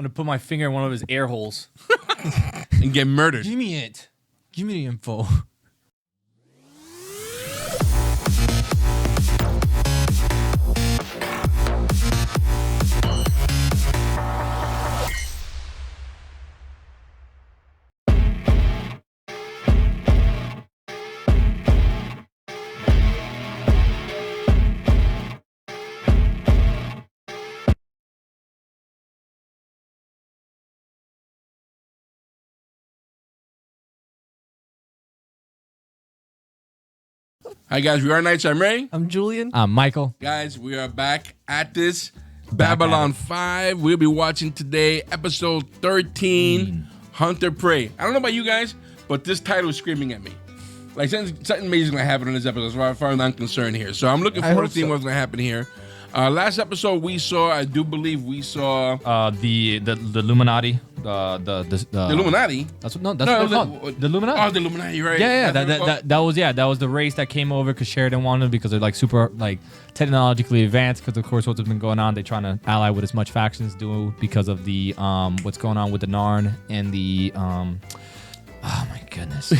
gonna put my finger in one of his air holes and get murdered. Give me it. Give me the info. Hi guys, we are Knights. I'm Ray. I'm Julien. I'm Michael. Guys, we are back at this. Babylon 5. We'll be watching today episode 13, Hunter Prey. I don't know about you guys, but this title is screaming at me. Like something amazing is going to happen in this episode as far as I'm concerned here. So I'm looking forward to seeing what's going to happen here. Last episode we saw, I do believe we saw the Illuminati. The Illuminati. That's what they're called. The Illuminati. Oh, the Illuminati, right? Yeah. That was the race that came over because Sheridan wanted because they're like super like technologically advanced. Because of course what's been going on, they're trying to ally with as much factions do because of the what's going on with the Narn and the oh my goodness.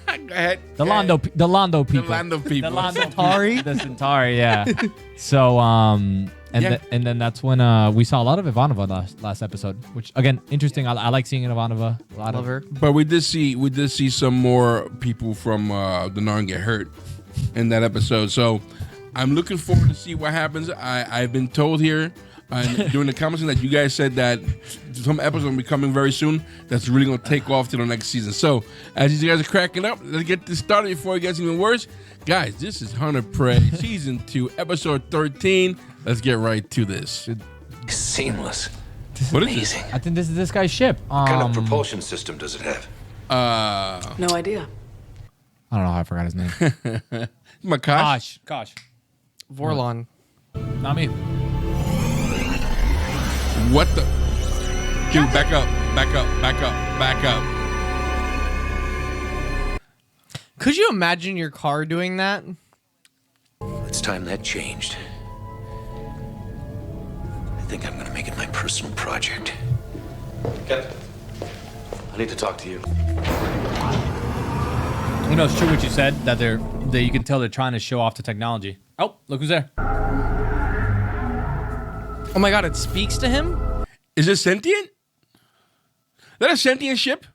Go ahead. The Londo people. The Londo people. The Londo Centauri. The Centauri, yeah. So and then that's when we saw a lot of Ivanova last episode, which again interesting. I like seeing Ivanova. A lot of her. But we did see some more people from the Narn get hurt in that episode. So I'm looking forward to see what happens. I've been told here during the comments that you guys said that some episodes will be coming very soon. That's really going to take off to the next season. So as you guys are cracking up, let's get this started before it gets even worse. Guys, this is Hunter Prey season 2, episode 13. Let's get right to this. Seamless. What is Amazing. I think this is this guy's ship. What kind of propulsion system does it have? No idea. I don't know how I forgot his name. My Kosh. Kosh. Vorlon. Not me. What the? Dude, back up. Could you imagine your car doing that? It's time that changed. I think I'm gonna make it my personal project. Captain, I need to talk to you. You know, it's true what you said that you can tell they're trying to show off the technology. Oh, look who's there. Oh my god, it speaks to him? Is it sentient? Is that a sentient ship?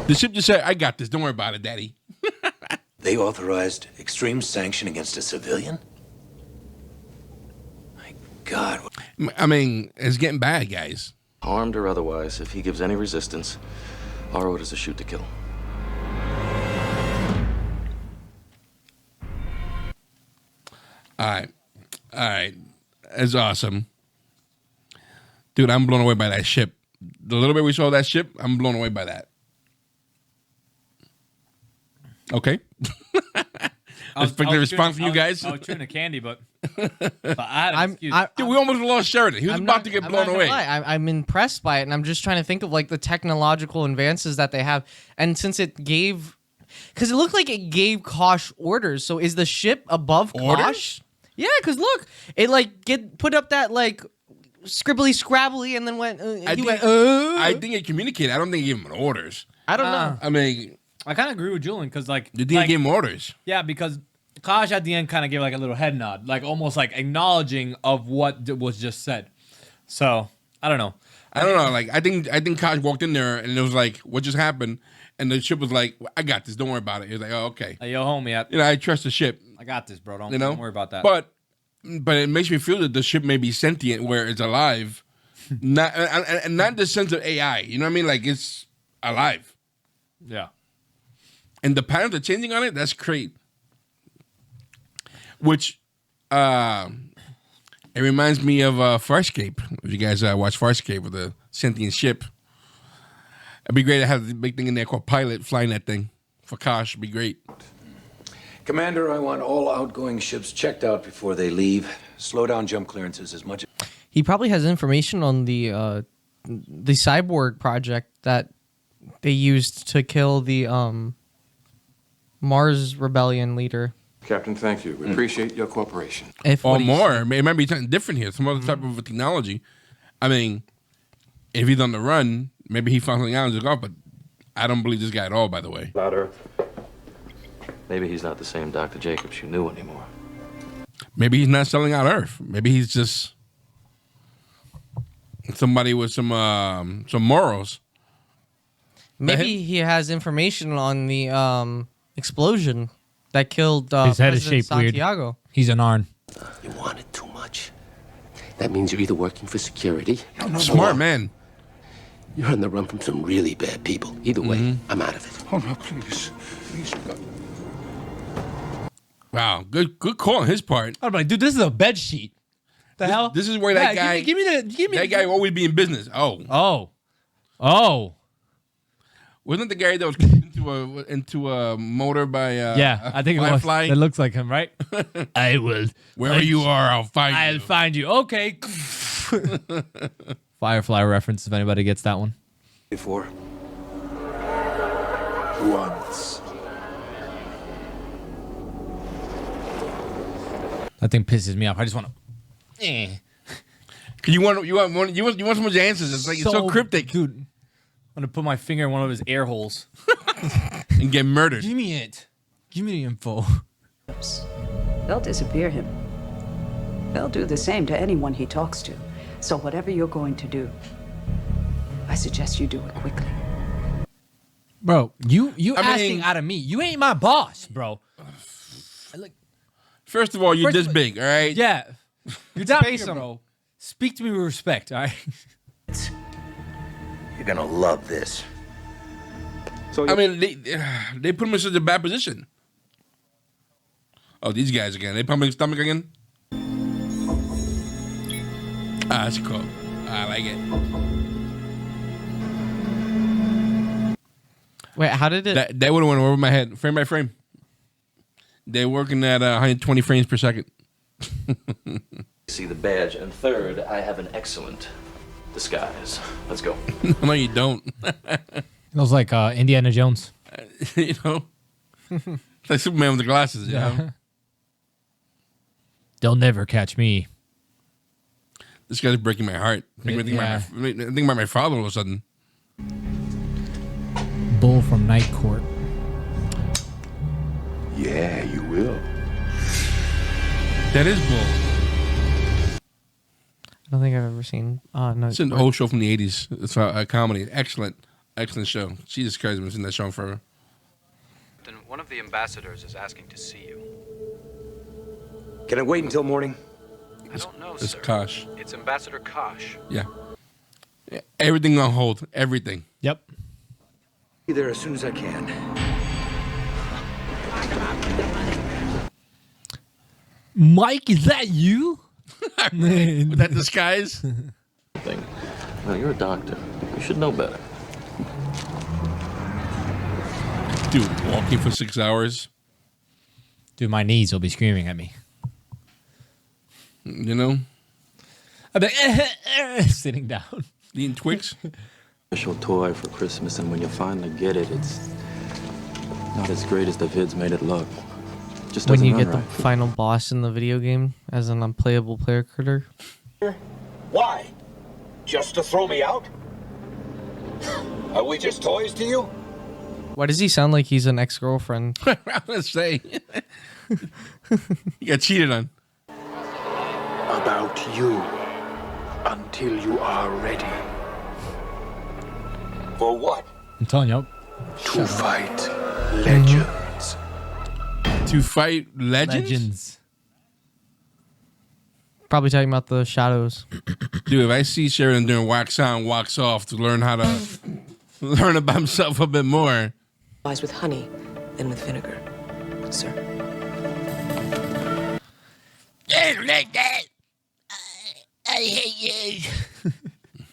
The ship just said, I got this. Don't worry about it, Daddy. They authorized extreme sanction against a civilian? My God. I mean, it's getting bad, guys. Armed or otherwise, if he gives any resistance, our orders are shoot to kill. All right. That's awesome. Dude, I'm blown away by that ship. The little bit we saw of that ship, I'm blown away by that. Okay. Expect a response from you guys. I was chewing a candy, but I had an excuse. Dude, we almost lost Sheridan. He was about to get blown away. I'm impressed by it, and I'm just trying to think of like the technological advances that they have. And since it gave, because it looked like it gave Kosh orders. So is the ship above Kosh? Yeah, because look, it like put up that like scribbly scrabbly, and then went. I think it communicated. I don't think it gave him orders. I don't know. I mean, I kind of agree with Julien because like you didn't give him orders. Yeah, because Kosh at the end kind of gave like a little head nod, like almost like acknowledging of what was just said. So I don't know. Like I think Kosh walked in there and it was like, what just happened? And the ship was like, I got this. Don't worry about it. He was like, oh, okay. Hey, yo, homie, I trust the ship. I got this, bro. Don't worry about that. But it makes me feel that the ship may be sentient, where it's alive, not and not the sense of AI. You know what I mean? Like it's alive. Yeah. And the patterns are changing on it. That's great. Which, it reminds me of Farscape. If you guys watch Farscape with the sentient ship, it'd be great to have the big thing in there called Pilot flying that thing for Kosh. It'd be great. Commander, I want all outgoing ships checked out before they leave. Slow down jump clearances as much. He probably has information on the cyborg project that they used to kill the Mars Rebellion leader. Captain, thank you. We appreciate your cooperation. Or more. It might be something different here. Some other type of technology. I mean, if he's on the run, maybe he found something out and just go, but I don't believe this guy at all, by the way. Louder. Maybe he's not the same Dr. Jacobs you knew anymore. Maybe he's not selling out Earth. Maybe he's just somebody with some morals. Maybe he has information on the explosion that killed His head is President shaped weird. Santiago. He's an Arn. You want it too much. That means you're either working for security. Smart man. You're on the run from some really bad people. Either way, I'm out of it. Oh, no, please. Please. Wow, good call on his part. I'm like, dude, this is a bed sheet. The hell? This is where that guy. Give me that guy always be in business. Oh. Wasn't the guy that was into a motor by Yeah, I think it was. Firefly? It looks like him, right? I will. Wherever you are, I'll find you. I'll find you. Okay. Firefly reference, if anybody gets that one. Before. Once. That thing pisses me off. I just want to. You want someone's answers. It's like it's so cryptic, dude. I'm gonna put my finger in one of his air holes and get murdered. Give me it. Give me the info. They'll disappear him. They'll do the same to anyone he talks to. So whatever you're going to do, I suggest you do it quickly. Bro, you asking out of me. You ain't my boss, bro. First of all, you're this big, all right? Yeah. You're down here, bro. Speak to me with respect, all right? You're gonna love this. So I mean, they put him in such a bad position. Oh, these guys again. They pumping his stomach again? Ah, that's cool. I like it. Wait, how did it? That would have went over my head, frame by frame. They're working at 120 frames per second. See the badge, and third, I have an excellent disguise. Let's go. No, you don't. It was like Indiana Jones. You know? It's like Superman with the glasses, you know? They'll never catch me. This guy's breaking my heart. Making me think about my father all of a sudden. Bull from Night Court. Yeah, you will. That is Bull. I don't think I've ever seen. No, It's an old show from the 80s. It's a comedy. Excellent show. Jesus Christ, I've seen that show forever. Then one of the ambassadors is asking to see you. Can I wait until morning? I don't know, It's sir. Kosh. It's Ambassador Kosh. Yeah. Everything on hold. Everything. Yep. Be there as soon as I can. Mike, is that you? With that disguise? No, you're a doctor. You should know better. Dude, walking for 6 hours. Dude, my knees will be screaming at me. You know? I'll be like, sitting down. Eating Twix. Special toy for Christmas, and when you finally get it, it's not as great as the vids made it look. Just when doesn't you run get the right. final boss in the video game as an unplayable player critter. Why? Just to throw me out? Are we just toys to you? Why does he sound like he's an ex-girlfriend? I'm going to say. You got cheated on. About you. Until you are ready. For what? I'm telling you. To fight legends. To fight legends? Probably talking about the shadows. Dude, if I see Sheridan doing wax on, wax off to learn how to learn about himself a bit more. Lies with honey than with vinegar, sir. I hate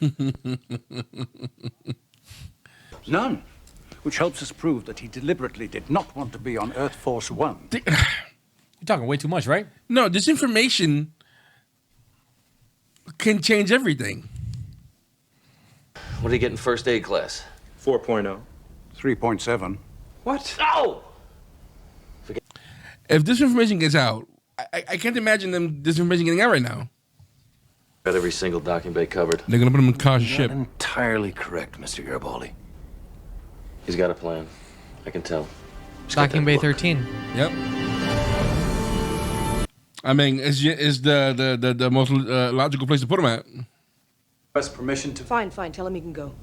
you. None. Which helps us prove that he deliberately did not want to be on Earth Force One. You're talking way too much, right? No, this information can change everything. What did he get in first aid class? 4.0. 3.7. What? No! If this information gets out, I can't imagine this information getting out right now. Got every single docking bay covered. They're gonna put him in Kosh's ship. Not entirely correct, Mr. Garibaldi. He's got a plan. I can tell. Docking Bay 13. Yep. I mean, is the most logical place to put him at. Request permission to... Fine. Tell him he can go.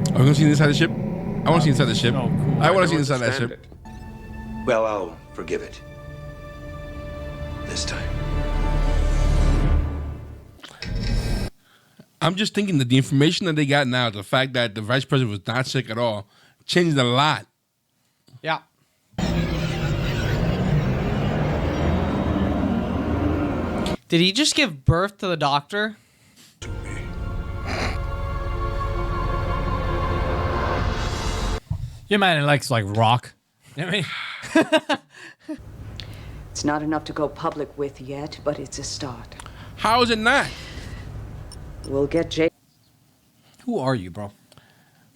Are we gonna see inside the ship? I want to see inside the ship. Oh, cool. I want to see inside that ship. It. Well, I'll forgive it. This time. I'm just thinking that the information that they got now, the fact that the vice president was not sick at all, changed a lot. Yeah. Did he just give birth to the doctor? Your man likes like rock. You know what I mean? It's not enough to go public with yet, but it's a start. How is it not? We'll get Jay. Who are you, bro?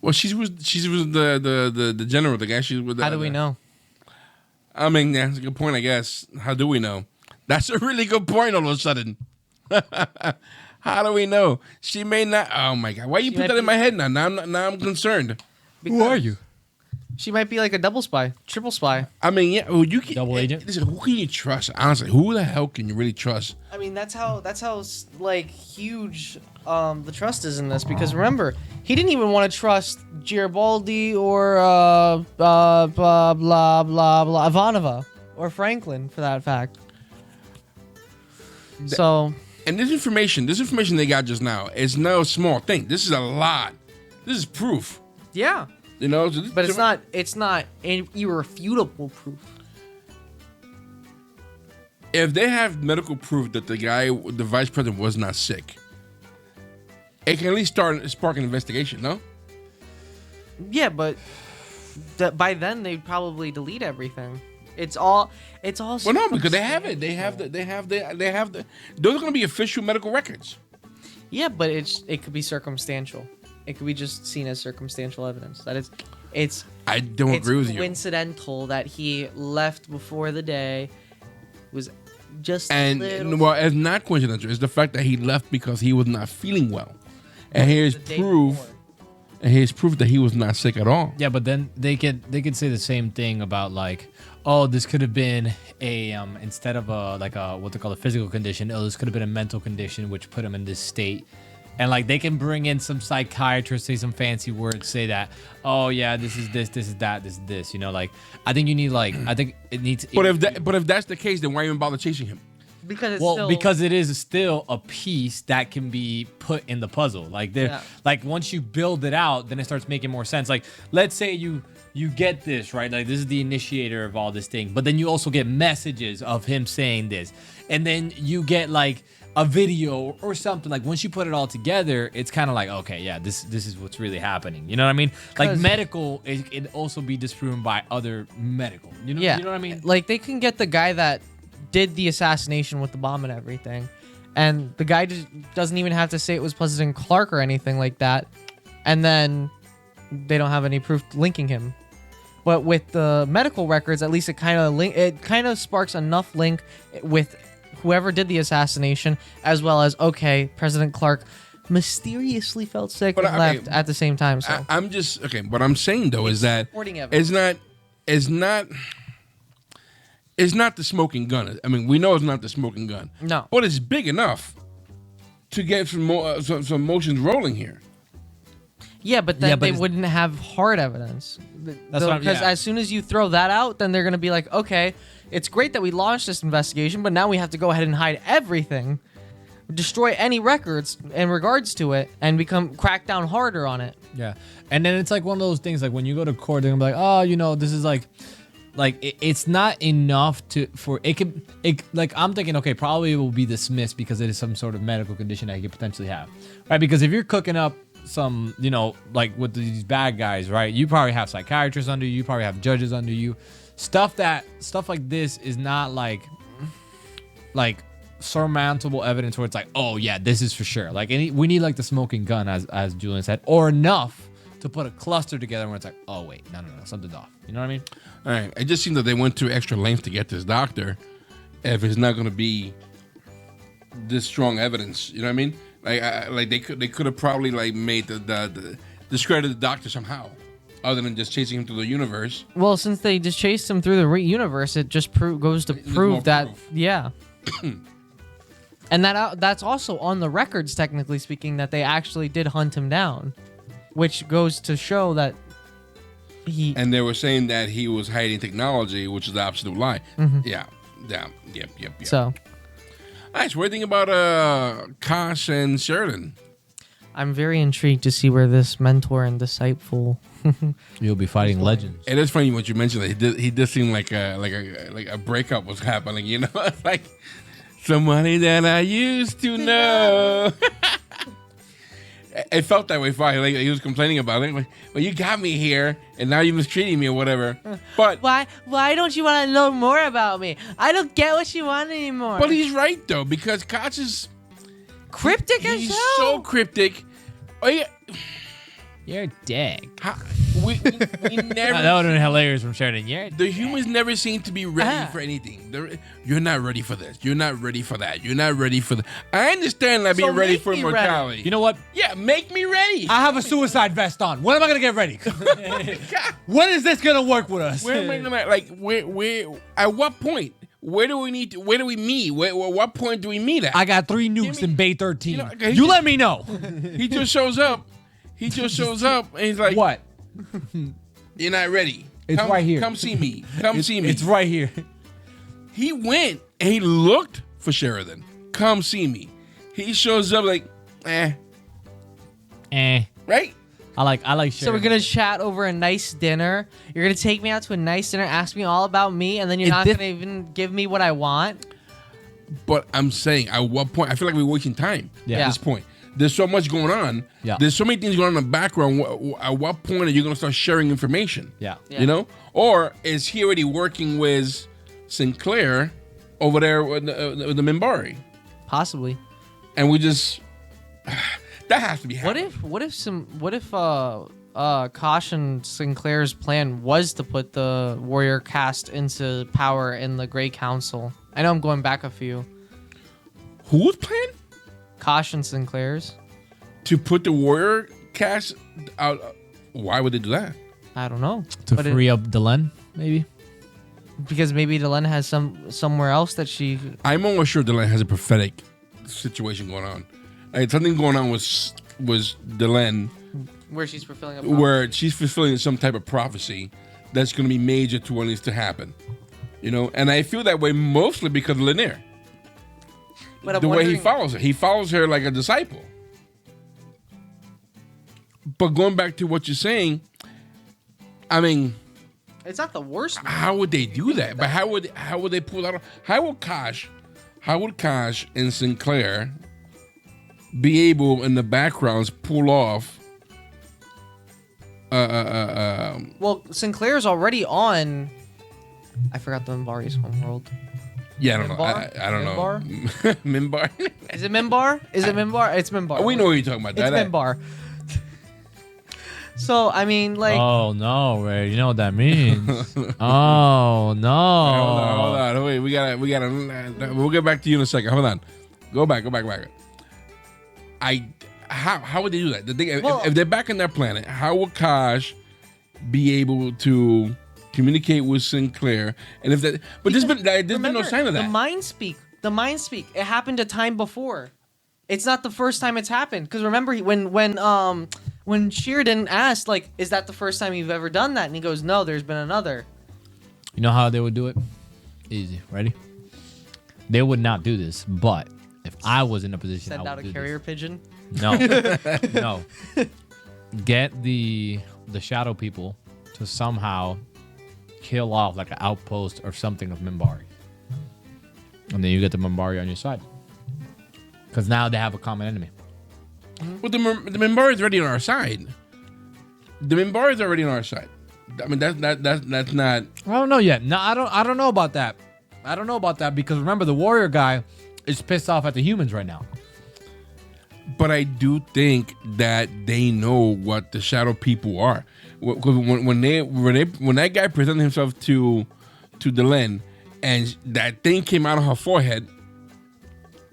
Well, she was the general, the guy. She was. How do we know? I mean, yeah, that's a good point, I guess. How do we know? That's a really good point. All of a sudden, how do we know? She may not. Oh my God! Why you put that in my head now? Now I'm concerned. Who are you? She might be like a double spy, triple spy. I mean, yeah. Well, you can, Double agent? Listen, who can you trust? Honestly, who the hell can you really trust? I mean, that's how like huge the trust is in this, because remember, he didn't even want to trust Garibaldi or blah blah blah blah Ivanova or Franklin for that fact. So, and this information they got just now is no small thing. This is a lot. This is proof. yeah, You know, but it's not irrefutable proof. If they have medical proof that the vice president was not sick, it can at least spark an investigation, no? Yeah, but by then they'd probably delete everything. It's all. Well, no, because they have it. They have the. Those are going to be official medical records. Yeah, but it could be circumstantial. It could be just seen as circumstantial evidence. That it's. I don't agree with you. It's coincidental that he left before the day. Was just well, it's not coincidental. It's the fact that he left because he was not feeling well, and here's proof. And here's proof that he was not sick at all. Yeah, but then they could say the same thing about like, oh, this could have been a instead of what they call a physical condition, oh, this could have been a mental condition which put him in this state. And like they can bring in some psychiatrist, say some fancy words, say that, oh yeah, this is this is that, this is this. You know, like I think it needs. But if that's the case, then why even bother chasing him? Because it is still a piece that can be put in the puzzle. Like like once you build it out, then it starts making more sense. Like let's say you get this right, like this is the initiator of all this thing, but then you also get messages of him saying this, and then you get like a video or something. Like once you put it all together, it's kind of like, okay, yeah, this is what's really happening. You know what I mean? Like medical, it can also be disproven by other medical. You know, you know what I mean? Like they can get the guy that did the assassination with the bomb and everything, and the guy just doesn't even have to say it was President Clark or anything like that, and then they don't have any proof linking him. But with the medical records, at least it kind of sparks enough link with whoever did the assassination, as well as, okay, President Clark mysteriously felt sick and left at the same time. So I'm just what I'm saying though is that it's not the smoking gun. I mean, we know it's not the smoking gun. No. But it's big enough to get some motions rolling here. Yeah, but then they wouldn't have hard evidence. Because as soon as you throw that out, then they're going to be like, okay, it's great that we launched this investigation, but now we have to go ahead and hide everything, destroy any records in regards to it, and crack down harder on it. Yeah. And then it's like one of those things, like when you go to court, they're going to be like, oh, you know, this is like it's not enough like I'm thinking, okay, probably it will be dismissed because it is some sort of medical condition that you could potentially have, right? Because if you're cooking up some, you know, like with these bad guys, right, you probably have psychiatrists under you probably have judges under you, stuff like this is not like surmountable evidence where it's like, oh yeah, this is for sure, like we need like the smoking gun, as Julien said, or enough to put a cluster together where it's like, oh wait, no, something's off. You know what I mean? All right. It just seems that they went to extra length to get this doctor. If it's not going to be this strong evidence, you know what I mean? Like they could have probably like made the discredit the doctor somehow, other than just chasing him through the universe. Well, since they just chased him through the universe, it just goes to prove that, yeah. And that's also on the records, technically speaking, that they actually did hunt him down, which goes to show that he. And they were saying that he was hiding technology, which is the absolute lie. Mm-hmm. Yep. So. Nice. What do you think about Kosh and Sheridan? I'm very intrigued to see where this mentor and disciple. You'll be fighting legends. It is funny what you mentioned. That he did seem like a breakup was happening. You know, it's like somebody that I used to know. It felt that way for him. Like he was complaining about it. Like, well, you got me here, and now you're mistreating me or whatever. But why don't you want to know more about me? I don't get what you want anymore. But he's right though, because Koch is cryptic as hell. He's so cryptic. Oh yeah. You're a dick. We never. That would have been hilarious from Sheridan. The humans never seem to be ready for anything. You're not ready for this. You're not ready for that. You're not ready for that. I understand not being ready for immortality. Ready. You know what? Yeah, make me ready. I have a suicide vest on. When am I gonna get ready? When is this gonna work with us? Where am I gonna where? At what point? Where do we meet? What point do we meet at? I got 3 nukes in Bay 13. You let me know. He just shows up. And he's like, what? You're not ready. It's right here. Come see me. Come see me. It's right here. He went and he looked for Sheridan. Come see me. He shows up like, Right? I like Sheridan. So we're gonna chat over a nice dinner. You're gonna take me out to a nice dinner, ask me all about me, and then you're not gonna even give me what I want. But I'm saying, at what point? I feel like we're wasting time at this point. There's so much going on. Yeah. There's so many things going on in the background. At what point are you going to start sharing information? Yeah. You know? Or is he already working with Sinclair over there with the Minbari? Possibly. And we just... that has to be happening. What if Kosh and Sinclair's plan was to put the warrior caste into power in the Grey Council? I know I'm going back a few. Whose plan? Kosh and Sinclair's. To put the warrior caste out. Why would they do that? I don't know. To free up Delenn, maybe? Because maybe Delenn has somewhere else that she... I'm almost sure Delenn has a prophetic situation going on. Like, something going on with Delenn. Where she's fulfilling a where she's fulfilling some type of prophecy that's going to be major to what needs to happen. You know? And I feel that way mostly because of Lanier. But the way he follows her. He follows her like a disciple. But going back to what you're saying, I mean... It's not the worst. How would they do that? But how would they pull that off? How would Kosh and Sinclair be able in the backgrounds pull off Well, Sinclair's already on... I forgot the Minbari's homeworld. Yeah, I don't know. I don't know. Minbar? Is it Minbar? Is it Minbar? It's Minbar. We know what you're talking about. It's Minbar. So, I mean, like... Oh, no, Ray. You know what that means. Oh, no. Hold on. Wait, we gotta... We'll get back to you in a second. Hold on. Go back. How would they do that? If they're back on their planet, how would Kosh be able to communicate with Sinclair? And if that... But there's been no sign of that. The mind speak. It happened a time before. It's not the first time it's happened. Because remember, when Sheridan asked, like, is that the first time you've ever done that? And he goes, no, there's been another. You know how they would do it? Easy. Ready? They would not do this, but if I was in a position, Send I would out a do carrier this. pigeon? No. No. Get the shadow people to somehow kill off like an outpost or something of Minbari. And then you get the Minbari on your side. Because now they have a common enemy. Well, the Minbari is already on our side. The Minbari is already on our side. I mean, that's not. I don't know yet. No, I don't know about that. I don't know about that because remember the warrior guy is pissed off at the humans right now. But I do think that they know what the shadow people are. Because when that guy presented himself to Delenn, and that thing came out of her forehead,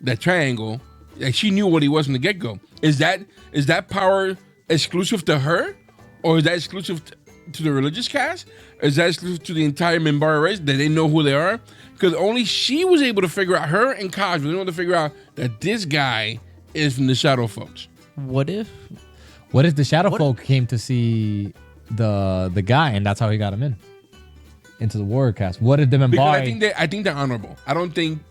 that triangle, like she knew what he was from the get go. Is that power exclusive to her, or is that exclusive to the religious caste? Is that exclusive to the entire Minbari race? That they know who they are? Because only she was able to figure out, her and Kosh was able to figure out that this guy is from the Shadow Folks. What if the Shadow Folk came to see the guy, and that's how he got him into the warrior caste? What if the Minbari? Because I think they're honorable. I don't think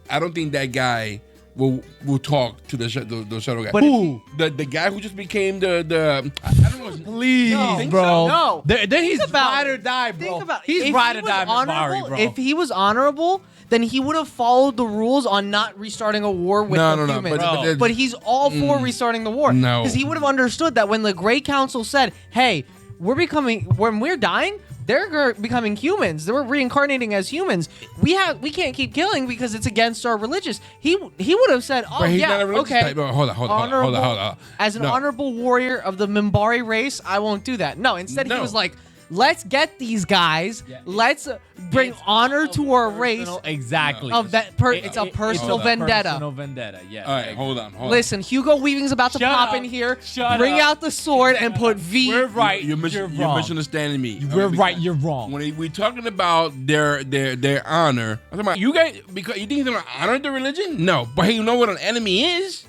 that guy will talk to the shadow guy. But who? The guy who just became the I don't know. Please, bro. No. He's about ride or it. die, bro. Think about it. He's If ride he or was die, honorable- Minbari, bro. If he was honorable, then he would have followed the rules on not restarting a war with the humans. But he's all for restarting the war. No. Because he would have understood that when the Grey Council said, hey, when we're dying, they're becoming humans. They're reincarnating as humans. We can't keep killing because it's against our religious. He would have said, "Oh But he's yeah, not a religious okay." type. No, hold on. As an honorable warrior of the Minbari race, I won't do that. No, instead he No. was like, "Let's get these guys. Let's bring honor to our race." Exactly. Of that, it's a personal vendetta. Personal vendetta. Yeah. All right, hold on. Listen, Hugo Weaving's about to Shut pop up. in here. Shut bring up. out the sword and put V. We're right. You're wrong. misunderstanding me. We're right. You're wrong. When we're talking about their honor, I'm talking about you guys, because you think he's gonna honor the religion? No, but you know what an enemy is?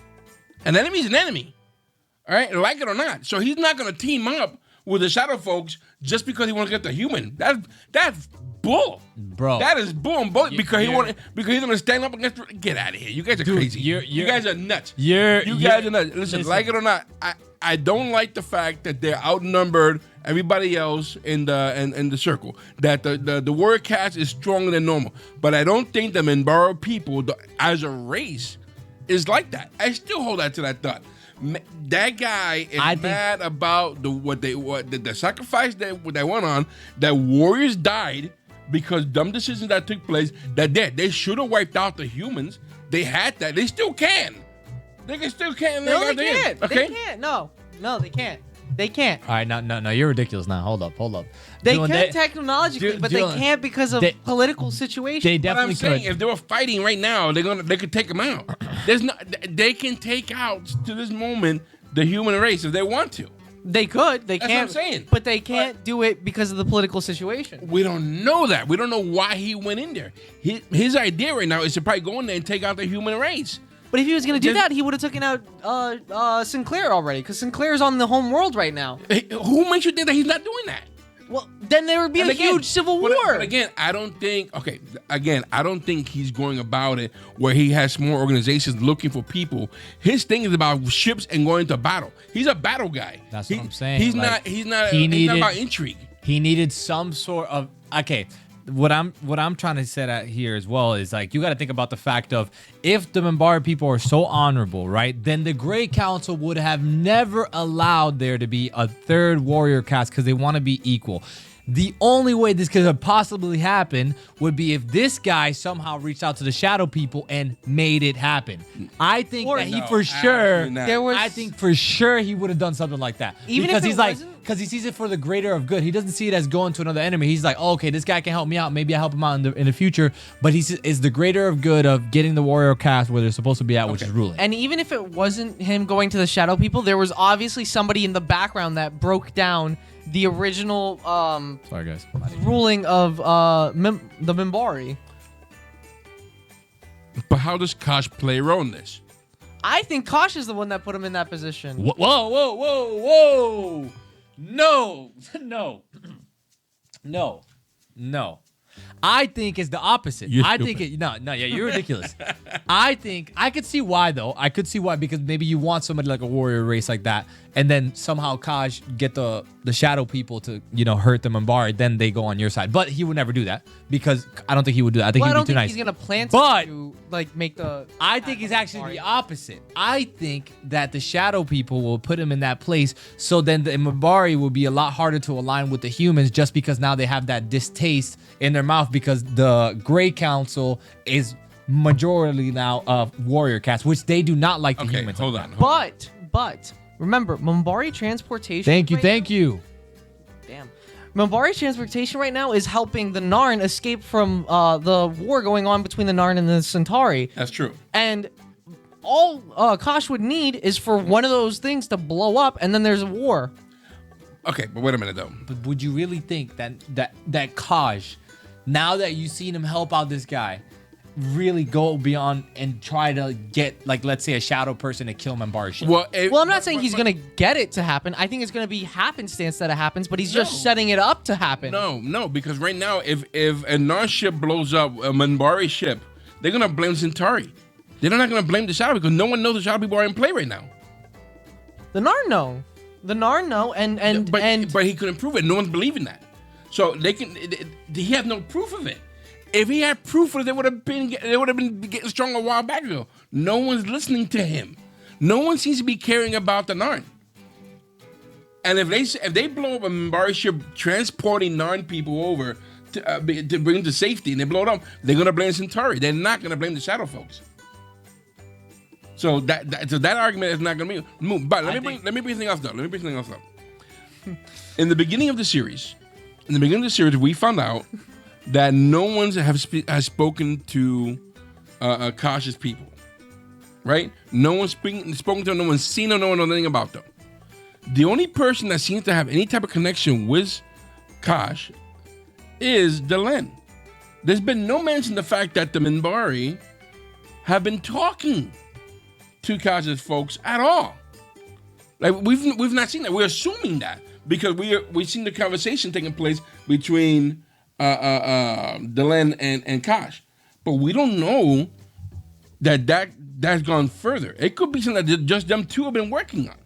An enemy is an enemy. All right, like it or not. So he's not gonna team up with the Shadow Folks just because he wants to get the human. That's bull, bro. That is bull and bull because he's gonna stand up against. Get out of here! You guys are crazy. You guys are nuts. You guys are nuts. Listen, like it or not, I don't like the fact that they're outnumbered everybody else in the circle. That the warrior caste is stronger than normal, but I don't think the Minbari people as a race is like that. I still hold that to that thought. That guy is mad about the sacrifice that went on. That warriors died because dumb decisions that took place. They should have wiped out the humans. They had that. They still can. They still can. No, they can't. Okay? They can't. No, they can't. They can't. All right, no, you're ridiculous now. Hold up. They can technologically, but they can't because of political situations. They definitely but I'm saying if they were fighting right now, they could take them out. They can take out to this moment the human race if they want to. They could. They That's can't. what I'm saying. But they can't do it because of the political situation. We don't know that. We don't know why he went in there. His idea right now is to probably go in there and take out the human race. But if he was going to do that, he would have taken out Sinclair already, because Sinclair's on the home world right now. Who makes you think that he's not doing that? Well, then there would be a huge civil war. But again, I don't think he's going about it where he has more organizations looking for people. His thing is about ships and going into battle. He's a battle guy. That's what I'm saying. He's not about intrigue. He needed some sort of what I'm trying to set at here as well is like you got to think about the fact of if the Minbari people are so honorable, right? Then the Grey Council would have never allowed there to be a third warrior caste because they want to be equal. The only way this could have possibly happened would be if this guy somehow reached out to the Shadow people and made it happen. I think that he for sure. I think for sure he would have done something like that. Even because if he's because he sees it for the greater of good. He doesn't see it as going to another enemy. He's like, oh, okay, this guy can help me out. Maybe I help him out in the future. But it's the greater of good of getting the warrior caste where they're supposed to be at, which is ruling. And even if it wasn't him going to the Shadow people, there was obviously somebody in the background that broke down the original sorry guys ruling of the Minbari. But how does Kosh play a role in this? I think Kosh is the one that put him in that position. Whoa. No. I think it's the opposite. You're I stupid. think you're ridiculous. I think I could see why though. I could see why because maybe you want somebody like a warrior race like that, and then somehow Kosh get the Shadow people to hurt them and bar. Then they go on your side. But he would never do that because I don't think he would do that. I think I he'd don't be too think nice. he's gonna plant But to make the. I think it's actually the opposite. I think that the Shadow people will put him in that place, so then the Minbari will be a lot harder to align with the humans, just because now they have that distaste in their mouth because the Grey Council is majority now of warrior caste, which they do not like the humans. Hold on. But But remember, Minbari transportation. Thank you, right thank you. Damn. Minbari transportation right now is helping the Narn escape from the war going on between the Narn and the Centauri. That's true. And all Kosh would need is for one of those things to blow up, and then there's a war. Okay, but wait a minute though. But would you really think that Kosh, now that you've seen him help out this guy, really go beyond and try to get, like, let's say a shadow person to kill Minbari ship? Well, I'm not saying he's gonna get it to happen. I think it's gonna be happenstance that it happens, but he's just setting it up to happen. No, because right now, if a Narn ship blows up a Minbari ship, they're gonna blame Centauri. They're not gonna blame the shadow because no one knows the shadow people are in play right now. The Narn know. The Narn know, but he couldn't prove it. No one's believing that. So he has no proof of it. If he had proof of it, they would have been getting strong a while back ago. No one's listening to him. No one seems to be caring about the Narn. And if they blow up a Minbari ship transporting Narn people over to bring them to safety, and they blow it up, they're gonna blame Centauri. They're not gonna blame the shadow folks. So that argument is not gonna be moved. But let me bring something else up. In the beginning of the series, we found out that no one has spoken to Kosh's people, right? No one's spoken to them. No one's seen them. No one knows anything about them. The only person that seems to have any type of connection with Kosh is Delenn. There's been no mention of the fact that the Minbari have been talking to Kosh's folks at all. Like we've not seen that. We're assuming that because we've seen the conversation taking place between Delenn and Kosh, but we don't know that's gone further. It could be something that just them two have been working on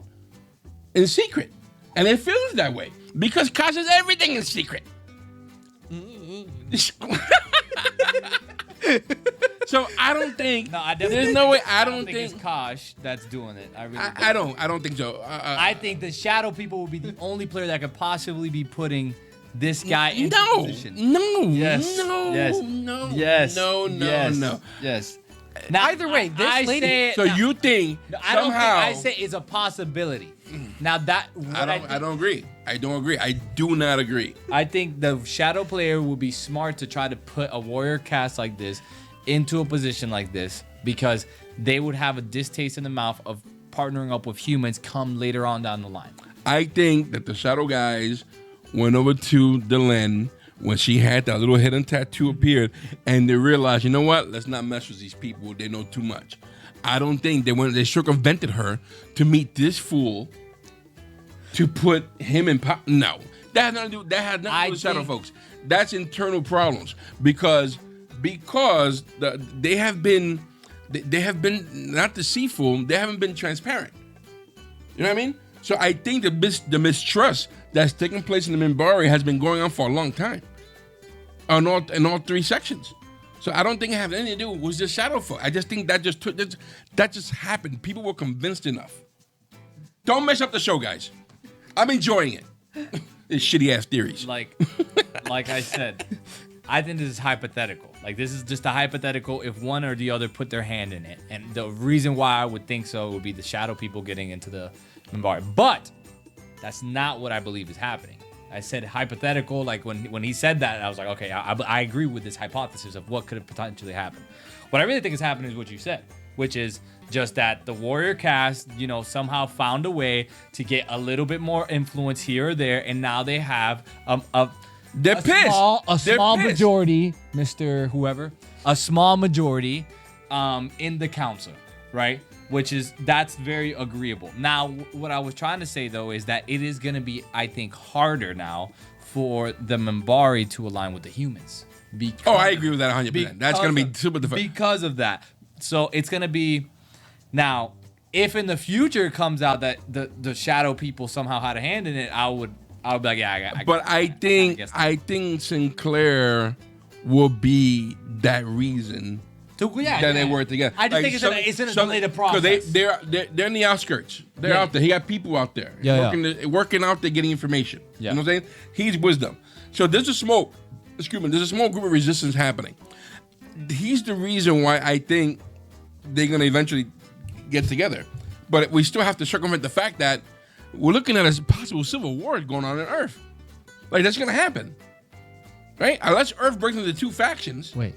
in secret, and it feels that way because Kosh does everything in secret. So I don't think. No, I definitely. There's no way. I don't think it's Kosh that's doing it. I don't think so. I think the shadow people will be the only player that could possibly be putting this guy in position. No. Now, either way, this lady. So you think I don't think I say it's a possibility. Now that I don't agree. I don't agree. I do not agree. I think the shadow player would be smart to try to put a warrior caste like this into a position like this because they would have a distaste in the mouth of partnering up with humans come later on down the line. I think that the shadow guys went over to Delenn when she had that little hidden tattoo appeared, and they realized, you know what? Let's not mess with these people. They know too much. I don't think they circumvented her to meet this fool to put him in power. No, that has nothing to do with shadow folks. That's internal problems because they have been not deceitful. They haven't been transparent. You know what I mean? So I think the mistrust that's taking place in the Minbari has been going on for a long time. In all three sections. So I don't think it has anything to do with the shadow folk. I just think that just happened. People were convinced enough. Don't mess up the show, guys. I'm enjoying it. It's shitty ass theories. Like I said, I think this is hypothetical. Like this is just a hypothetical if one or the other put their hand in it. And the reason why I would think so would be the shadow people getting into the Minbari. But that's not what I believe is happening. I said hypothetical, like when he said that, I was like, okay, I agree with this hypothesis of what could have potentially happened. What I really think is happening is what you said, which is just that the warrior caste, somehow found a way to get a little bit more influence here or there, and now they have a small majority, Mr. Whoever, a small majority in the council, right? That's very agreeable. Now, what I was trying to say, though, is that it is going to be, I think, harder now for the Minbari to align with the humans. I agree with that 100%. That's going to be super difficult. Because of that. So it's going to be... Now, if in the future it comes out that the shadow people somehow had a hand in it, I would be like, yeah, I think Sinclair will be that reason... that they work together. I just think it's in a delayed process. They're in the outskirts. They're out there. He got people out there working out there, getting information. You know what I'm saying? He's wisdom. So there's a small group of resistance happening. He's the reason why I think they're gonna eventually get together. But we still have to circumvent the fact that we're looking at a possible civil war going on Earth. Like, that's going to happen. Right? Unless Earth breaks into two factions. Wait.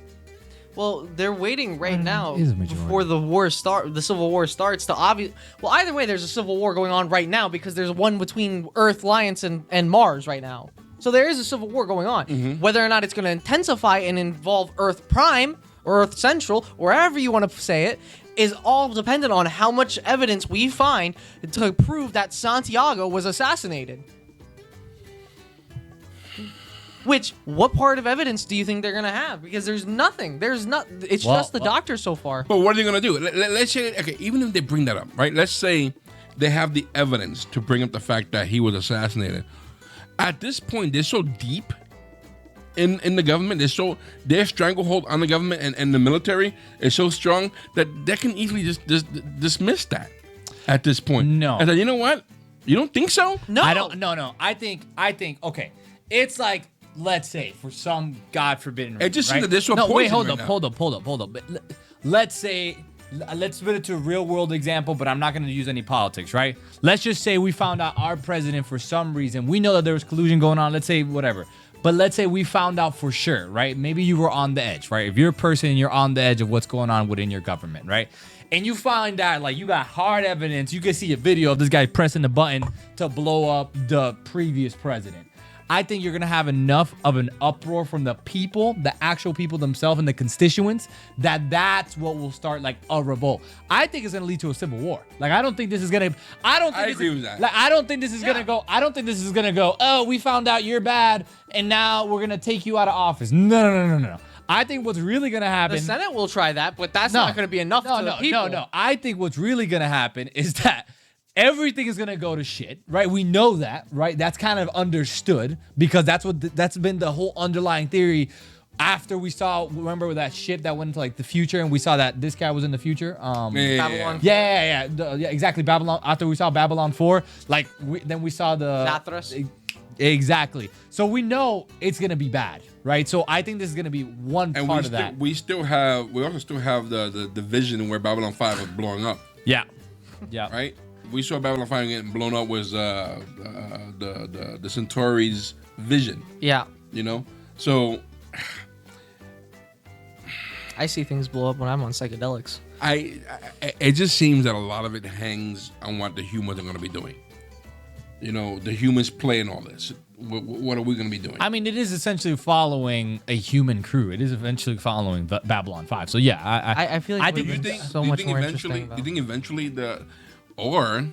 Well, they're waiting right now is a majority. before the Civil War starts to Well, either way, there's a civil war going on right now because there's one between Earth, Alliance, and Mars right now. So there is a civil war going on. Whether or not it's going to intensify and involve Earth Prime or Earth Central, wherever you want to say it, is all dependent on how much evidence we find to prove that Santiago was assassinated. What part of evidence do you think they're gonna have? Because there's nothing. It's just the doctor so far. But what are they gonna do? Let's say, okay, even if they bring that up, right? Let's say they have the evidence to bring up the fact that he was assassinated. At this point, they're so deep in the government. Their stranglehold on the government and the military is so strong that they can easily just dismiss that at this point. No. And then, you know what? You don't think so? No. I don't. No. I think. Okay. It's like, let's say, for some God forbidden reason, It just seems right? that they're so No, wait, poisoned hold right up. But let's say, let's put it to a real world example, but I'm not going to use any politics, right? Let's just say we found out our president, for some reason, we know that there was collusion going on. Let's say whatever. But let's say we found out for sure, right? Maybe you were on the edge, right? If you're a person and you're on the edge of what's going on within your government, right? And you find out, like, you got hard evidence. You can see a video of this guy pressing the button to blow up the previous president. I think you're going to have enough of an uproar from the people, the actual people themselves and the constituents, that's what will start, like, a revolt. I think it's going to lead to a civil war. Like, I don't think this is going to... I agree with that. Like, I don't think this is going to go... I don't think this is going to go, oh, we found out you're bad, and now we're going to take you out of office. No. I think what's really going to happen... The Senate will try that, but that's not going to be enough to the people. No. I think what's really going to happen is that everything is gonna go to shit, right? We know that, right? That's kind of understood because that's been the whole underlying theory. After we saw, remember that ship that went into like the future, and we saw that this guy was in the future. Babylon. Yeah, exactly. Babylon. After we saw Babylon 4, like then we saw the Nathras. Exactly. So we know it's gonna be bad, right? So I think this is gonna be one part of that. We also still have the vision where Babylon 5 was blowing up. Yeah. Right. We saw Babylon 5 getting blown up was the Centauri's vision. Yeah. You know? So I see things blow up when I'm on psychedelics. It just seems that a lot of it hangs on what the humans are going to be doing. You know, the humans playing all this. What are we going to be doing? I mean, it is essentially following a human crew. It is eventually following Babylon 5. So yeah, I feel like do you think eventually or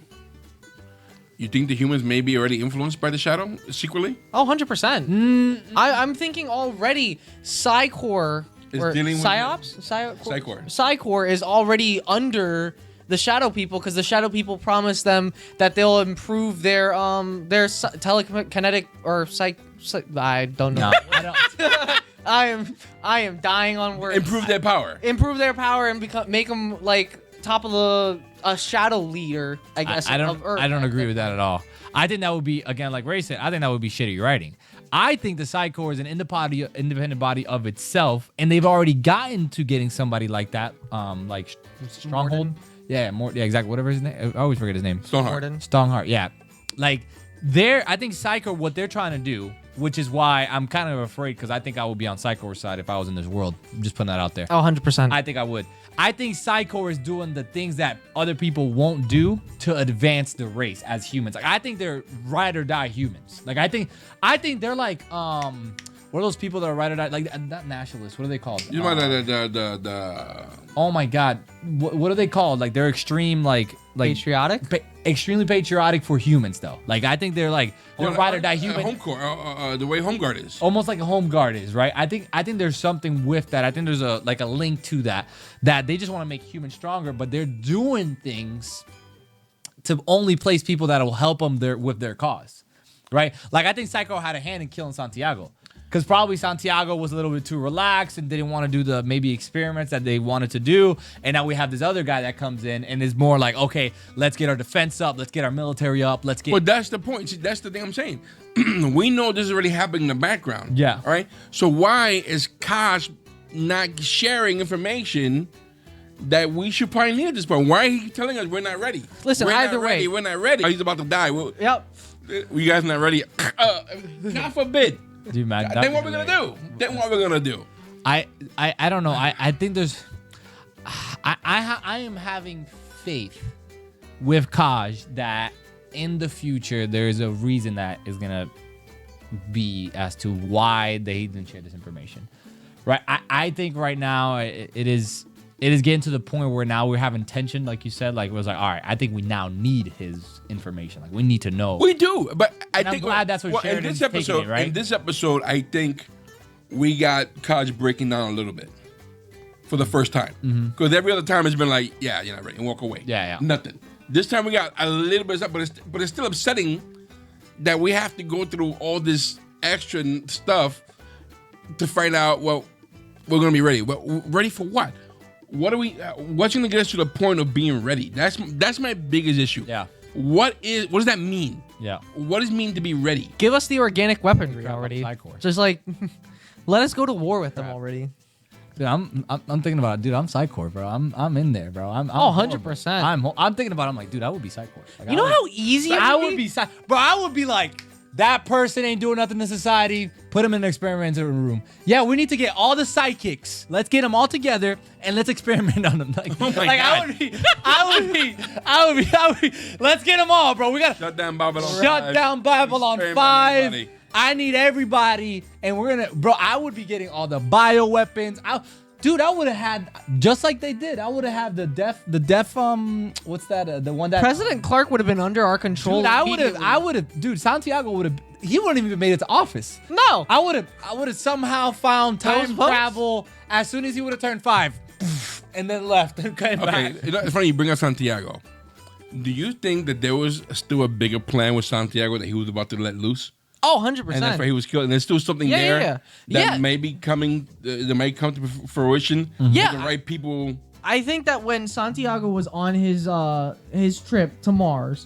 you think the humans may be already influenced by the shadow secretly? Oh, 100%. I'm thinking already Psi Corps or dealing with Psi Corps is already under the Shadow People because the Shadow People promised them that they'll improve their telekinetic or I don't know. No, I don't. I am dying on words. Improve their power And make them like top of a shadow leader, I guess. Of Earth. I don't agree with that at all. I think that would be, again, like Ray said, I think that would be shitty writing. I think the Psi Corps is an independent body of itself, and they've already gotten to getting somebody like that, like Stronghold. Morden. Yeah, exactly. Whatever his name. I always forget his name. Stoneheart. Yeah. Like, I think Psi Corps, what they're trying to do, which is why I'm kind of afraid, because I think I would be on Psi Corps side if I was in this world. I'm just putting that out there. Oh, 100%. I think I would. I think Psi Corps is doing the things that other people won't do to advance the race as humans. Like, I think they're ride or die humans. Like, I think they're like, what are those people that are ride or die? Like, not nationalists. What are they called? You know the Oh my God, what are they called? Like, they're extreme, like patriotic. Extremely patriotic for humans, though. Like, I think they're like ride or die human. Home Corps, the way Home Guard is. Almost like a Home Guard is, right? I think there's something with that. I think there's a link to that they just want to make humans stronger, but they're doing things to only place people that will help them with their cause, right? Like, I think Psi Corps had a hand in killing Santiago. Because probably Santiago was a little bit too relaxed and didn't want to do the maybe experiments that they wanted to do. And now we have this other guy that comes in and is more like, okay, let's get our defense up. Let's get our military up. Let's get... But that's the point. See, that's the thing I'm saying. We know this is already happening in the background. Yeah. All right? So why is Kosh not sharing information that we should pioneer this point. Why are you telling us we're not ready? Listen, we're either not ready. way. We're not ready. He's about to die. Yep. You guys not ready? God forbid. Dude, man, Then what we're gonna do? Then what we're gonna do? I don't know. I think there's. I am having faith with Kosh that in the future there's a reason that is gonna be as to why they didn't share this information. Right. I think right now it is getting to the point where now we're having tension, like you said. Like it was like, all right, I think we now need his information. Like we need to know. We do, but And I'm glad that's what Sheridan's taking it, right? In this episode, I think we got Kosh breaking down a little bit for the first time. Because every other time it's been like, yeah, you're not ready, and walk away. Yeah. Nothing. This time we got a little bit of stuff, but it's still upsetting that we have to go through all this extra stuff to find out, well, we're going to be ready. Well, ready for what? What are we? What's going to get us to the point of being ready? That's my biggest issue. Yeah. What does that mean? Yeah. What does it mean to be ready? Give us the organic weaponry already. Psi Corps. Just like, let us go to war with them already. Dude, I'm thinking about it. Dude, I'm Psi Corps, bro. I'm in there, bro. I'm 100%. I'm thinking about it. I'm like, dude, I would be Psi Corps. Like, You know how easy I it would be bro. I would be like, that person ain't doing nothing in society. Put him in an experimental room. Yeah, we need to get all the sidekicks. Let's get them all together and let's experiment on them. Like, Oh my like God. I would be. Let's get them all, bro. We got Shut down Babylon. shut down Babylon Experiment 5. everybody. I need everybody, and we're gonna, bro. I would be getting all the bioweapons. Dude, I would have had, just like they did. I would have had the deaf. What's that? The one that President Clark would have been under our control. Dude, I would have. Dude, Santiago would have. He wouldn't even made it to office. No. I would have somehow found time votes? travel as soon as he would have turned 5, and then left and came Okay, back. it's funny you bring up Santiago. Do you think that there was still a bigger plan with Santiago that he was about to let loose? Oh, 100%. And that's why he was killed. And there's still something Yeah, there yeah. that Yeah. may be coming, that might come to fruition. Yeah. The right people. I think that when Santiago was on his trip to Mars,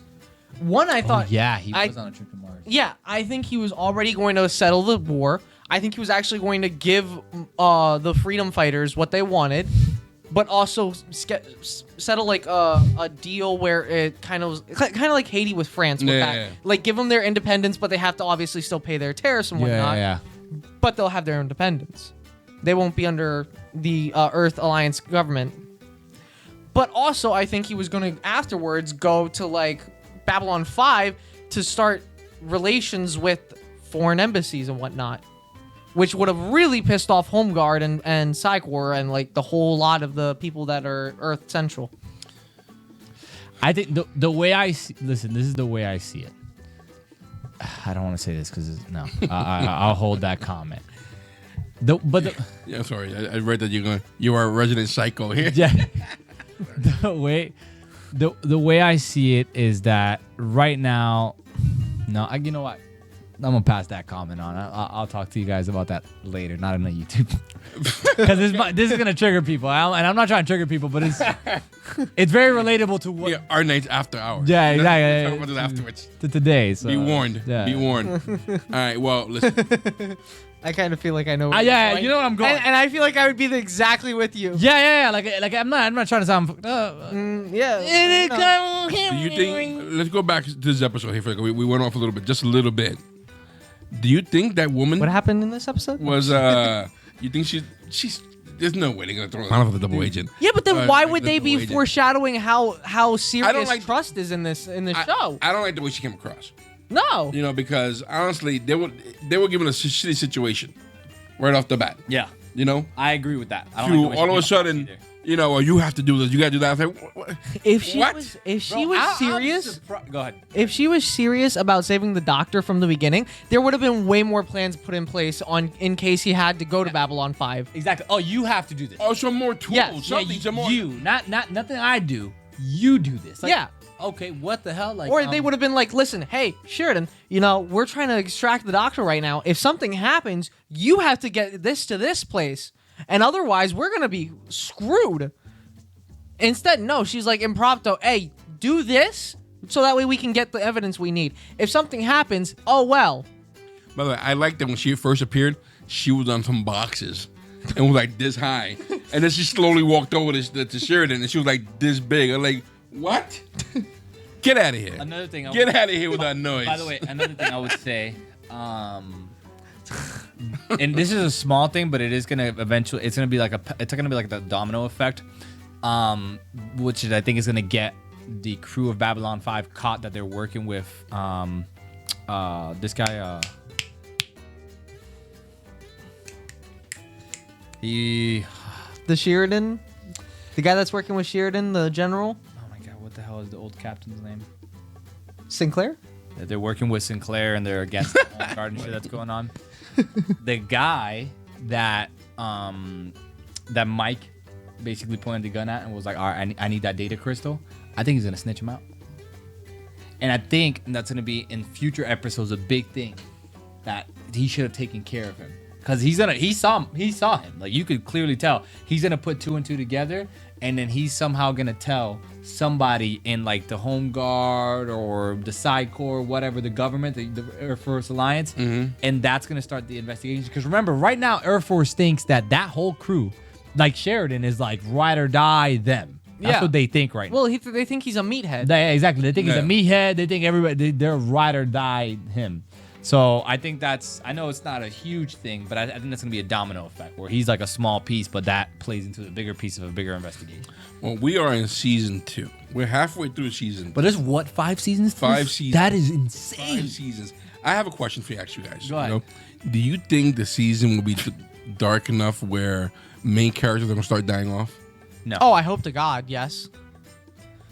I thought, Yeah, he I- was on a trip to Mars. yeah, I think he was already going to settle the war. I think he was actually going to give the freedom fighters what they wanted, but also settle like a deal where it kind of like Haiti with France with Yeah, that. yeah. Like give them their independence, but they have to obviously still pay their tariffs and whatnot. Yeah. But they'll have their independence. They won't be under the Earth Alliance government. But also, I think he was going to afterwards go to like Babylon 5 to start relations with foreign embassies and whatnot, which would have really pissed off Home Guard and Psi Corps and like the whole lot of the people that are Earth Central. I think the way I see, listen, this is the way I see it. I don't want to say this because no, I'll hold that comment. Yeah, sorry. I read that you are a resident psycho here. Yeah. The way I see it is that right now, you know what? I'm gonna pass that comment on. I'll talk to you guys about that later, not on the YouTube, because this is gonna trigger people. And I'm not trying to trigger people, but it's very relatable to what. Yeah, our nights after hours. Yeah, We'll exactly. talk about this afterwards. To today. So, Be warned. Yeah. Be warned. All right. Well, listen. I kind of feel like I know. Where Yeah, you're going. you know where I'm going. and I feel like I would be exactly with you. Yeah. Like I'm not trying to sound. Yeah. Do you think? Let's go back to this episode here. For we went off a little bit, just a little bit. Do you think that woman What happened in this episode? was? You think she's? There's no way they're gonna throw her on for the double agent. Yeah, but then why would the they double be agent. foreshadowing how serious like- trust is in this show? I don't like the way she came across. No. You know, because honestly, they were given a shitty situation right off the bat. Yeah, You know, I agree with that. I all of a sudden, you know, well, you have to do this, you gotta do that. I was like, what? If she What? was serious, Go ahead. if she was serious about saving the doctor from the beginning, there would have been way more plans put in place in case he had to go to Babylon 5. Exactly. Oh, you have to do this. Oh, some more tools. Yes. Something, some more. You, not nothing I do. You do this. Like, Yeah. Okay. What the hell? Like, Or they would have been like, listen, hey, Sheridan, we're trying to extract the doctor right now. If something happens, you have to get this to this place. And otherwise, we're going to be screwed. Instead, no, she's like impromptu, hey, do this so that way we can get the evidence we need. If something happens, oh well. By the way, I liked that when she first appeared, she was on some boxes. and was like this high, and then she slowly walked over to Sheridan, and she was like this big. I'm like, what? Get out of here! Another thing. Get out of here with that noise. By the way, another thing I would say, and this is a small thing, but it is gonna eventually. It's gonna be like the domino effect, which is, I think is gonna get the crew of Babylon 5 caught that they're working with this guy. The Sheridan, the guy that's working with Sheridan, the general. Oh my God, what the hell is the old captain's name? Sinclair. They're working with Sinclair and they're against the home guard and shit that's going on. The guy that that Mike basically pointed the gun at and was like, all right, I need that data crystal. I think he's gonna snitch him out. And I think that's gonna be in future episodes a big thing that he should have taken care of him. Cause he saw him. Like you could clearly tell. He's gonna put 2 and 2 together, and then he's somehow gonna tell somebody in like the Home Guard or the Psi Corps, whatever, the government, the Air Force Alliance, and that's gonna start the investigation. Because remember, right now Air Force thinks that whole crew, like Sheridan, is like ride or die them. That's what they think right now. Well, they think he's a meathead. Exactly. They think he's a meathead. They think everybody they're ride or die him. So I think I know it's not a huge thing, but I think that's going to be a domino effect where he's like a small piece, but that plays into the bigger piece of a bigger investigation. Well, we are in season 2. We're halfway through season 2. But there's 5 seasons? 5 seasons. That is insane. 5 seasons. I have a question for you, actually, guys. Go ahead. Do you think the season will be dark enough where main characters are going to start dying off? No. Oh, I hope to God, yes.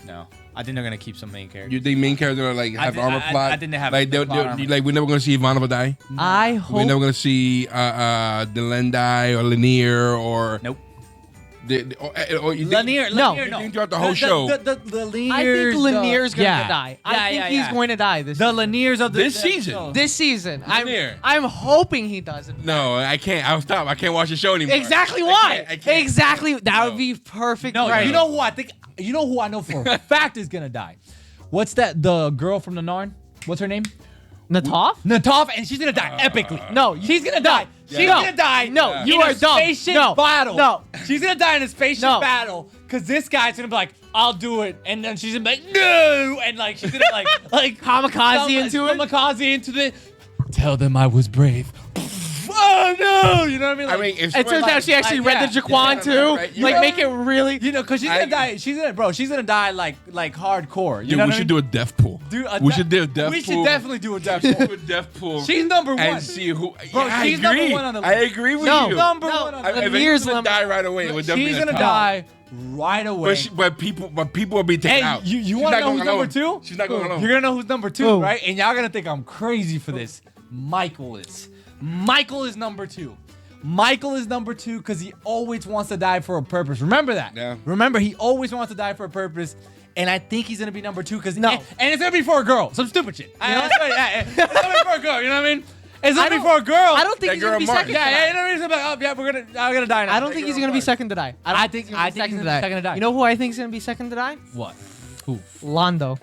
No. I think they're going to keep some main characters. You think main characters are like have armor plot? I think they have like armor. like we're never going to see Ivanova die? I hope. We're never going to see Delendai or Lanier or... Nope. Lanier, no. You think throughout the whole show? The Lanier's, I think Lanier's going to die. I think he's yeah. going to die this season. Lanier's of This season? This season. Lanier. I'm hoping he doesn't. No, I can't. I'll stop. I can't watch the show anymore. Exactly why. I can't. Exactly. That would be perfect. No, right. you know who I think? You know who I know for a fact is going to die? What's that? The girl from the Narn? What's her name? Natov, and she's gonna die epically. No, she's gonna die. She's gonna die. No, you are dumb. Spaceship No, battle. no. She's gonna die in a spaceship battle because this guy's gonna be like, "I'll do it," and then she's gonna be like, "No," and like she's gonna like kamikaze into it. Kamikaze into the. Tell them I was brave. Oh no! You know what I mean? Like, I mean, if It turns out she actually read the Jaquan too. right. Like, make it really. you know, because she's gonna die. She's gonna die like hardcore. You Dude, know we what I should mean? do a death pool. We should do a death pool. We should definitely do a death Do pool. a death pool. She's number one. And see who. Bro, yeah, she's I agree. number one on the I list. agree with No, you. Number No, one on I, the if Lanier's she's gonna die right away, it would definitely She's be the gonna top. die right away. But people will be taken Hey, out. you She's want to not know who's going number alone. 2? She's not going alone. You're gonna know who's number 2, Who? right? And y'all gonna think I'm crazy for this. Michael is. Michael is number 2. Michael is number 2 because he always wants to die for a purpose. Remember that. Yeah. Remember, he always wants to die for a purpose. And I think he's gonna be number 2 because No. and it's gonna be for a girl. Some stupid shit. It's gonna be for a girl. You know what I mean? It's gonna be for a girl. I don't think That he's gonna girl be Mark. second. Yeah, you know what I mean? It's gonna be like, oh, yeah, we're gonna die now. I don't think he's gonna be second to die. I think he's gonna be second to die. You know who I think is gonna be second to die? What? Who? Londo.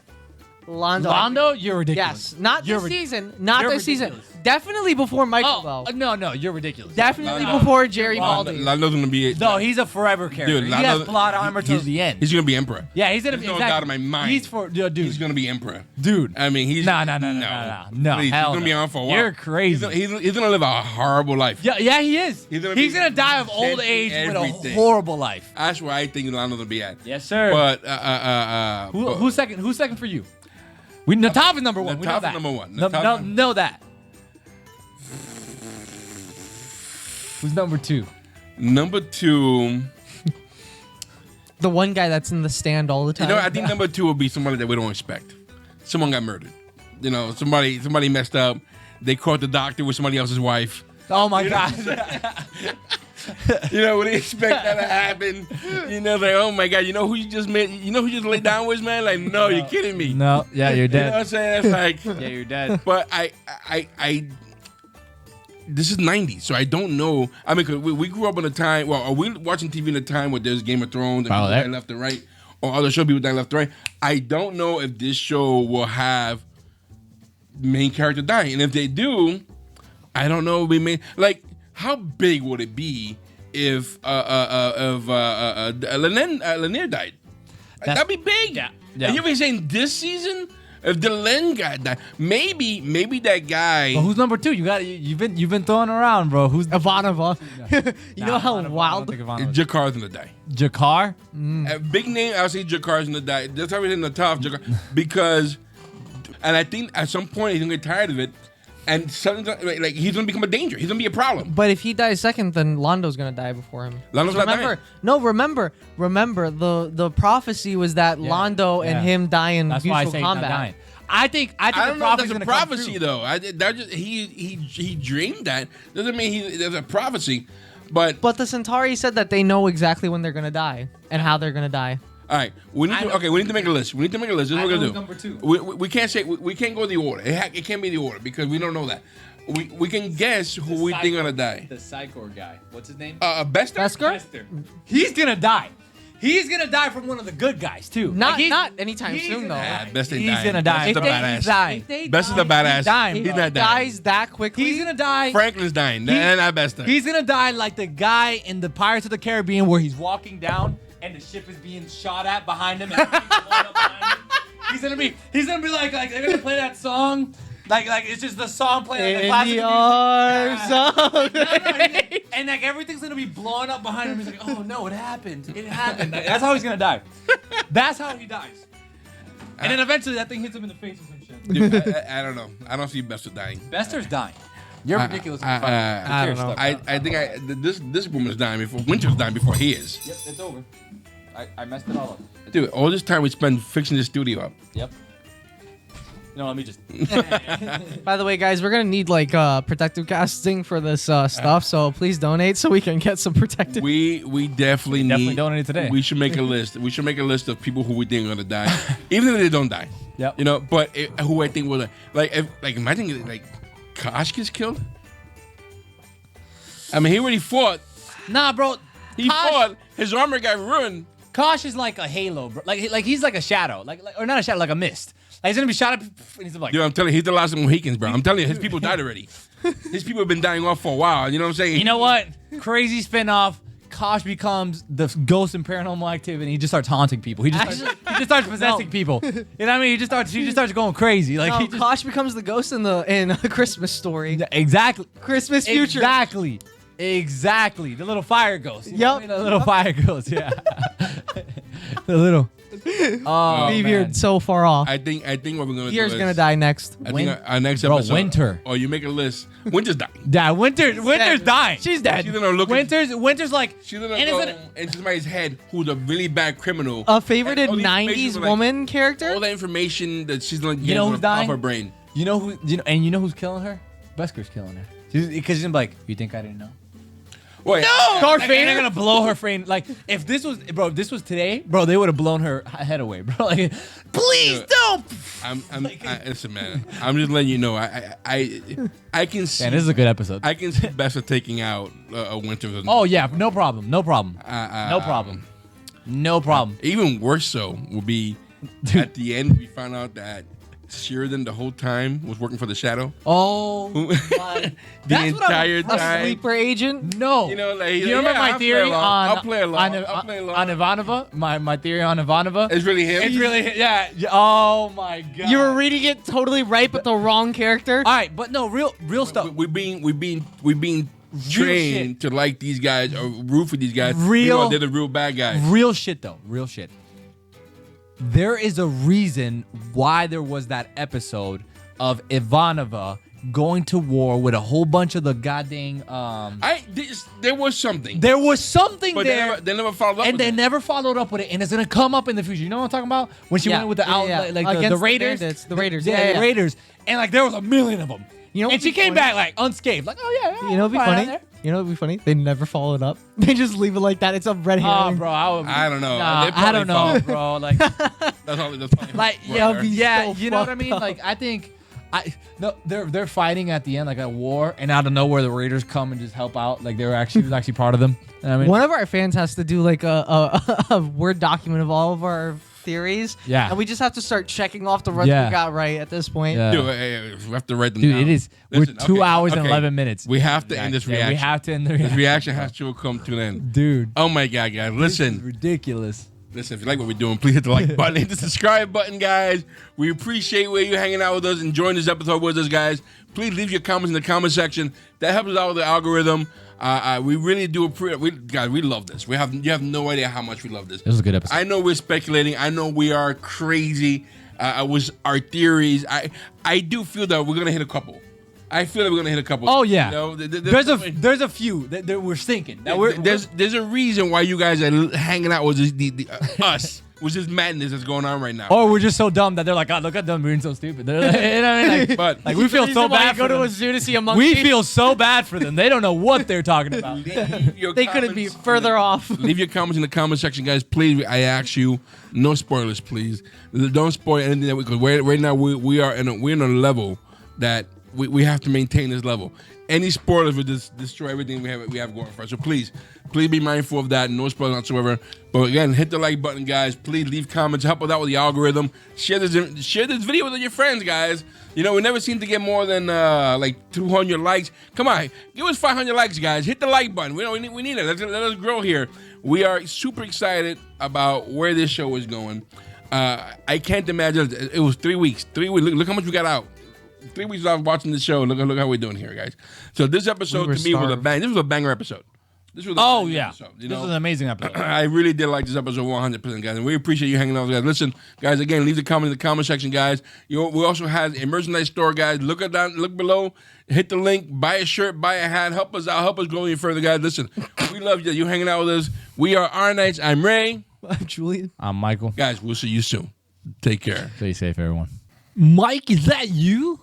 Londo? You're ridiculous. Yes, not You're this rid- season. Not you're this season. ridiculous. Definitely before Michael Oh, though. no, you're ridiculous. Definitely No. before Jerry Lando's Baldy. gonna be. No, he's a forever character. Dude, he Lando- has plot armor till he's- the end. He's gonna be emperor. Yeah, he's gonna There's be. no exactly. doubt in my mind. He's for dude. He's gonna be emperor. Dude. I mean, he's No. Please, Hell he's gonna be no. on for a while. You're crazy. He's gonna live a horrible life. Yeah, he is. He's He's gonna gonna, be die of old dead age with a everything. horrible life. That's where I think Lando's gonna be at. Yes, sir. But Who's second? Who's second for you? Nataf is number 1. We know Nataf that. is number 1. No, know that. Who's number 2? Number 2. The one guy that's in the stand all the time. You know, I think number 2 will be somebody that we don't expect. Someone got murdered. You know, somebody messed up. They caught the doctor with somebody else's wife. Oh my God. You know, when they expect that to happen, you know, like, oh my God, you know who you just met? You know who you just laid down with, man? Like, no, you're kidding me. No, yeah, you're You know dead. what I'm saying? It's like, Yeah, you're dead. but I this is 90s, so I don't know. I mean, 'cause we grew up in a time, well, are we watching TV in a time where there's Game of Thrones and people die left and right, or other show people die left and right? I don't know if this show will have main character dying. And if they do, I don't know if we may, like, how big would it be if Lanier died. That'd be big. Yeah. And you're saying this season, if the Len guy died, maybe that guy. But who's number 2? You've been throwing around, bro. Who's Ivanova. You know how wild. Jakar's gonna die. Jakar? A big name, I'll say Jakar's gonna die. That's why we're in the top, Jakar, because, and I think at some point he's gonna get tired of it, and something like he's gonna become a danger. He's gonna be a problem. But if he dies second, then Lando's gonna die before him. Lando's not remember, dying. No, remember. The prophecy was that Lando and him die in That's why I mutual say he's not combat. dying. I think I don't the know if prophecy's that's a gonna come prophecy true. though. That just he dreamed that. Doesn't mean there's a prophecy, but But the Centauri said that they know exactly when they're gonna die and how they're gonna die. all right, we need to make a list. We need to make a list. This is what we're gonna do. Number 2. We can't say we can't go the order. It can't be the order because we don't know that. We can guess who we think gonna die. The Psi Corps guy. What's his name? Bester? Beskar? He's gonna die. He's gonna die from one of the good guys too. Not anytime soon though. Best ain't He's dying. gonna die. Best is the If they badass. die. Best is the badass. He's dying, He's bro. not dying. Dies that quickly. He's gonna die. Franklin's dying. And not Bester. He's gonna die like the guy in the Pirates of the Caribbean where he's walking down and the ship is being shot at behind him. And everything's blowing up behind him. He's gonna be like they're gonna play that song. Like it's just the song playing like the classic music. And like everything's gonna be blowing up behind him. He's like, oh no, it happened. It happened. Like, that's how he's gonna die. That's how he dies. And then eventually that thing hits him in the face or some shit. Dude, I don't know. I don't see Bester dying. Bester's dying. You're ridiculous. I don't know. I think this woman's dying before Winter's dying before he is. Yep, it's over. I messed it all up. Dude, all this time we spent fixing this studio up. Yep. No, let me just. By the way, guys, we're gonna need like protective casting for this stuff, so please donate so we can get some protective. We definitely need. donate today. We should make a list. We should make a list of people who we think are gonna die, even if they don't die. Yep. You know, but who I think will imagine like Kosh gets killed. I mean, he already fought. Nah, bro. He fought. His armor got ruined. Kosh is like a halo, bro. Like he's like a shadow, like or not a shadow, like a mist. Like he's gonna be shot up, and he's like. Dude, I'm telling you, he's the last of the Mohicans, bro. I'm telling you, his people died already. His people have been dying off for a while. You know what I'm saying? You know what? Crazy spinoff. Kosh becomes the ghost in Paranormal Activity. He just starts haunting people. He just starts possessing people. You know what I mean? He just starts going crazy. Like No, Kosh becomes the ghost in a Christmas Story. Exactly. Christmas future. Exactly. The little fire ghost. You know what I Yep. mean? The little fire ghost. Yeah. The little. Oh, Leave man. you're so far off. I think what we're gonna Year's do gonna is, die next. I think our next Bro, episode. Winter. Oh, you make a list. Winter's dying. Yeah, Winter's dying. She's dead. She's gonna look. Winter's like. She's gonna and go it's gonna- into somebody's head who's a really bad criminal. A favorited And all the information 90s from, like, woman character? All the information that she's gonna get You know who's off dying? her brain. You know who's killing her? Besker's killing her. Because she's gonna be like, you think I didn't know? Wait, Darth Vader. They're gonna blow her frame. Like if this was today, bro, they would have blown her head away, bro. Like, please don't. Listen, man. I'm just letting you know. I can see. Man, this is a good episode. I can see Bester taking out Winter. Oh yeah, no problem. No problem. Even worse so will be at the end we found out that Sheridan the whole time was working for the Shadow. Oh my! the That's what entire A time. sleeper agent? No. You know, like, you remember my I'll theory play along. on I'll play along. I'll play along. on Ivanova? My theory on Ivanova. It's really him. It's really yeah. Oh my god. You were reading it totally right, but the wrong character? All right, but no, real stuff. We're being trained to like these guys or root for these guys. Real- Meanwhile, they're the real bad guys. Real shit though. Real shit. There is a reason why there was that episode of Ivanova going to war with a whole bunch of the goddamn. There was something. There was something But there. they never followed up. And with they it. never followed up with it, and it's gonna come up in the future. You know what I'm talking about? When she went with the like the Against Raiders, bandits, the Raiders. yeah, the Raiders, and like there was a million of them. You know and she what'd be came funny? back like unscathed, like oh yeah. You know what'd be fine funny? out there. You know what'd be funny? They never followed up. They just leave it like that. It's a red Oh, herring. bro, I don't know. Nah, They I don't know, probably bro. Like, That's all. like whatever. yeah, so you know what I fucked mean? up. Like, I think, they're fighting at the end like a war, and out of nowhere the Raiders come and just help out. Like they were actually part of them. You know what I mean, One of our fans has to do like a Word document of all of our theories. Yeah. And we just have to start checking off the ones we got right at this point. Yeah. Dude, we have to write them Dude, down. it is. Listen, we're 2 hours and okay. 11 minutes. We have to end this reaction. We have to end the This reaction. reaction has to come to an end. Dude. Oh my God, guys. Listen. Ridiculous. Listen, if you like what we're doing, please hit the like button, hit the subscribe button, guys. We appreciate where you hanging out with us, enjoying this episode with us, guys. Please leave your comments in the comment section. That helps us out with the algorithm. We really do appreciate. Guys, we love this. You have no idea how much we love this. This was a good episode. I know we're speculating. I know we are crazy. Our theories. I do feel that we're gonna hit a couple. I feel that we're gonna hit a couple. Oh yeah. You know, there's a few that we're thinking. There's a reason why you guys are hanging out with us. With this madness that's going on right now. Or we're just so dumb that they're like, God, look at them being so stupid. They're like, you know what I mean? But we feel so bad for Go to them. a zoo to see a monkey. We feel so bad for them. They don't know what they're talking about. They couldn't be further off. Leave your comments in the comment section, guys. Please, I ask you, no spoilers, please. Don't spoil anything that because right now we're in a level that we have to maintain this level. Any spoilers would just destroy everything we have going for us. So please be mindful of that. No spoilers whatsoever. But again, hit the like button, guys. Please leave comments. Help us out with the algorithm. Share this video with your friends, guys. You know, we never seem to get more than like 200 likes. Come on, give us 500 likes, guys. Hit the like button. We need it. Let us grow here. We are super excited about where this show is going. I can't imagine. It was 3 weeks. 3 weeks. Look how much we got out. 3 weeks of watching the show. Look how we're doing here, guys. So this episode to me was a bang. This was a banger episode. This was a banger episode, This was an amazing episode. I really did like this episode 100%, guys, and we appreciate you hanging out with us, guys. Listen, guys, again, leave the comment in the comment section, guys. We also have a merchandise store, guys. Look below, hit the link, buy a shirt, buy a hat, help us out, help us grow even further, guys. Listen, we love you. You hanging out with us. We are Our Knights. I'm Ray. I'm Julien. I'm Michael. Guys, we'll see you soon. Take care. Stay safe, everyone. Mike, is that you?